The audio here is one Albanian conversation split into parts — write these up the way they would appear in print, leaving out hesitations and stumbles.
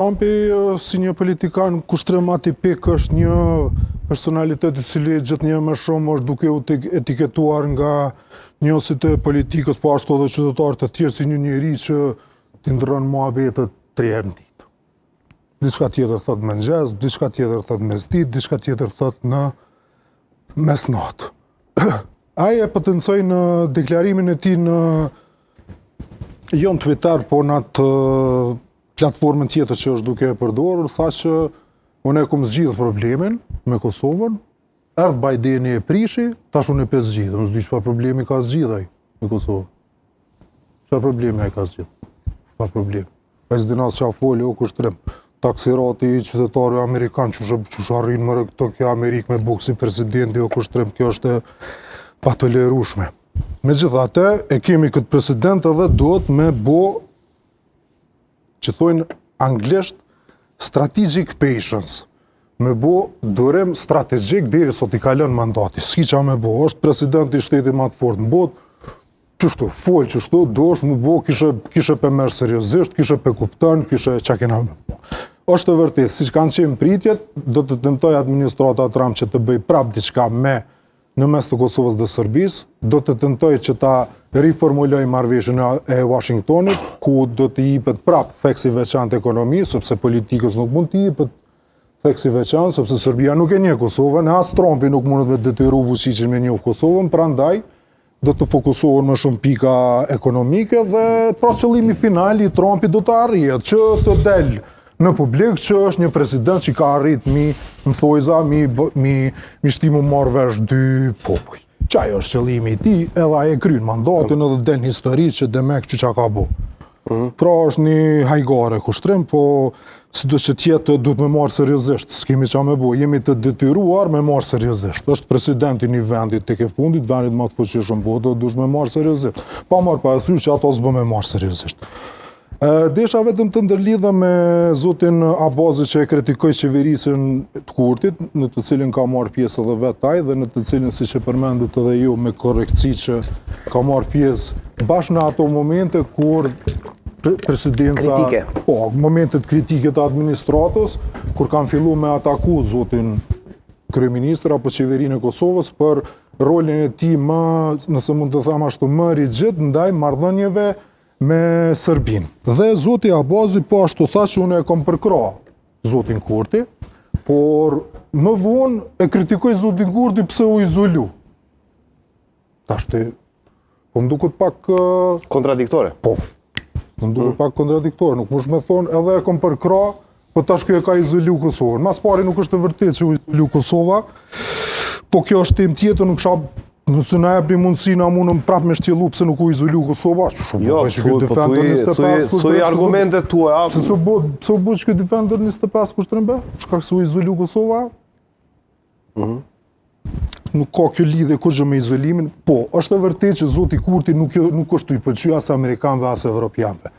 Trumpi si një politikan kushtrim atipik është një personalitet i cili gjithnjë më shumë është duke u etiketuar nga njohësit e politikës, po ashtu edhe qytetarë të tjerë si një njeri që t'i ndërron muhabetet 3 herë në ditë. Diçka tjetër thot mëngjes, diçka tjetër thot mesditë, diçka tjetër thot në mesnatë. Ai e potencoi në deklarimin e tij në jo në Twitter, po në atë platformën tjetër që është duke e përdorur, tha që unë e kom zgjidhur problemin me Kosovën, erdh Bideni e prishi, tash unë e pe zgjidhur. Unë s'di çfarë problemi ka zgjidhur ai me Kosovën. Çfarë problemi ai ka zgjidhur? Çfarë problemi? Ai s'di as çfarë foli o kushtrim. Taksirati i qytetarëve amerikan që arrin më këto kjo Amerikë me bukë si presidenti o kushtrim, kjo është pa tolerueshme. Megjithatë, e kemi këtë president edhe duhet me bo që thojnë anglisht strategic patience, me bo durim strategjik deri sot i kalon mandati. S'ki qa me bo, është presidenti i shtetit më të fortë në botë, qështu, folë qështu, dosh mu bo, kishe pe merë seriozisht, kishe pe kuptën, kishe qa kena me bo. Është të vërtet, si që kanë qenë pritjet, do të tentoj administrata Trump që të bëj prap diçka me në mes të Kosovës dhe Serbisë, do të tentoj që ta riformuloj marrëveshjen e Washingtonit, ku do të jipet prap theksi veçantë ekonomisë, sepse politikës nuk mund të jipet theksi veçantë, sepse Serbia nuk e njeh Kosovën, as Trumpi nuk mundet me detyru Vučićin me njoh Kosovën, prandaj do të fokusohen më shumë pika ekonomike dhe pra qëllimi final i Trumpit do të arrihet, që të del në publik që është një president që ka arrit në thojza, mi shtimu marrë vesh 2 popull. Qaj është qëllimi i ti, edhe ai e kryen mandatin edhe del histori që demek që qa ka bo. Pra është një hajgare kushtrim, po si do që tjetë duhet me marrë seriozisht, s'kemi qa me bo, jemi të detyruar me marrë seriozisht. Është presidenti një vendit të ke fundit, vendit më të fuqishëm, po do dush me marrë seriozisht. Pa marrë parasysh që ato s'bë me marrë seriozisht. Desha vetëm të ndërlidha me zotin Abazi që e kritikoj qeverisën të Kurtit, në të cilin ka marrë pjesë edhe vetaj dhe në të cilin si që përmendit edhe ju me korektësi që ka marrë pjesë bashkë në ato momente kur presidenca... Kritike. Po, momentet kritike të administratës, kur kanë fillu me ataku zotin kryeministër apo qeverinë e Kosovës për rolin e tij më, nëse mund të them ashtu, më rigjid ndaj marrëdhënieve me Serbinë. Dhe zoti Abazi po ashtu tha që unë e kom përkra zotin Kurti, por më vonë e kritikoj zotin Kurti pse u izolu. Tashti, po më duket pak... Kontradiktore? Po, më duket pak kontradiktore. Nuk mush me thonë edhe e kom përkra, po tash kjo e ka izolu Kosovën. Mas pari nuk është të vërtet që u izolu Kosova, po kjo është tim tjetër, nuk shab nëse na jepni mundësi na mundëm prap me shtjellu pse nuk u izolu Kosova. Jo, thuj argumentet tua. Pse u bë që Defender 25 kushtrim be? Shkak se u izolu Kosova? Nuk ka kjo lidhje kurrë me izolimin. Po, është e vërtetë që zoti Kurti nuk është i pëlqyer as amerikanëve as evropianëve.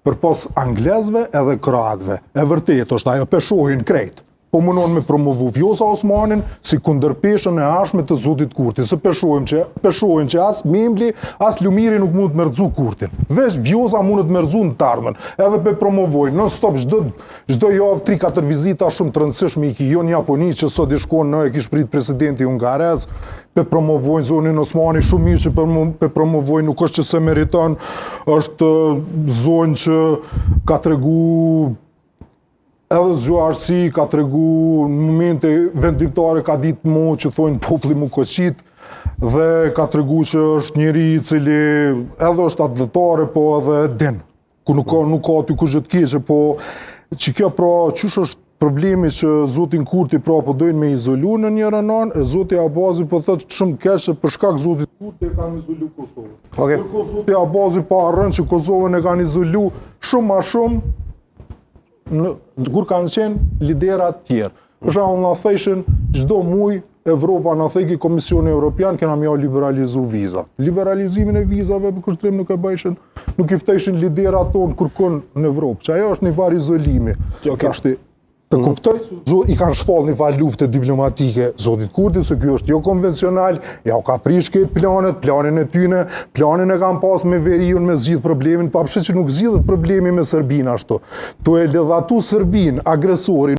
Përpos anglezëve edhe kroatëve. E vërtetë është ajo peshohin krejt. Po mundon me promovu Vjosa Osmanin si kundërpeshën e arshme të zotit Kurti. Se peshohin që as Memli, as Lumiri nuk mund të merdzu Kurtin. Veç Vjosa mund të merdzu në tardhmen. Edhe pe promovojnë, non stop, çdo javë 3-4 vizita shumë të rëndësishme i ki. Jo në Japoni që sot i shkon në e kish prit presidenti hungarez, pe promovojnë zonin Osmani shumë mirë që pe promovojnë, nuk është që se meriton, është zonë që ka tregu edhe zgjuarësi, ka tregu në momente vendimtare ka ditë mo që thojnë populli mu koqit dhe ka tregu që është njeri i cili edhe është atletare, po edhe din. Ku nuk ka aty kur gjë të keqe, po që kjo pra qysh është problemi që zotin Kurti pra po dojnë me izolu në njëra anë, e zoti Abazi po thotë shumë keq për shkak zotit Kurti e kanë izolu Kosovën. Kur zoti Abazi pa harron që Kosovën e kanë izolu shumë ma shumë kur kanë qenë liderat tjerë. Për shembull na thëshin çdo muaj Evropa na theki Komisioni Evropian kena më liberalizu vizat. Liberalizimin e vizave për kushtrim nuk e bëjshin, nuk i fteshin liderat tonë kërkon në Evropë. Që ajo është një farë izolimi. Të kuptoj, i kanë shpall një farë lufte diplomatike zotit Kurti, se kjo është jo konvencional, ja u ka prish këtë planin e tyne, planin e kanë pas me veriun me zgjidh problemin, pa pse që nuk zgjidhet problemi me Serbinë ashtu. Tu e ledhatu Serbin, agresorin,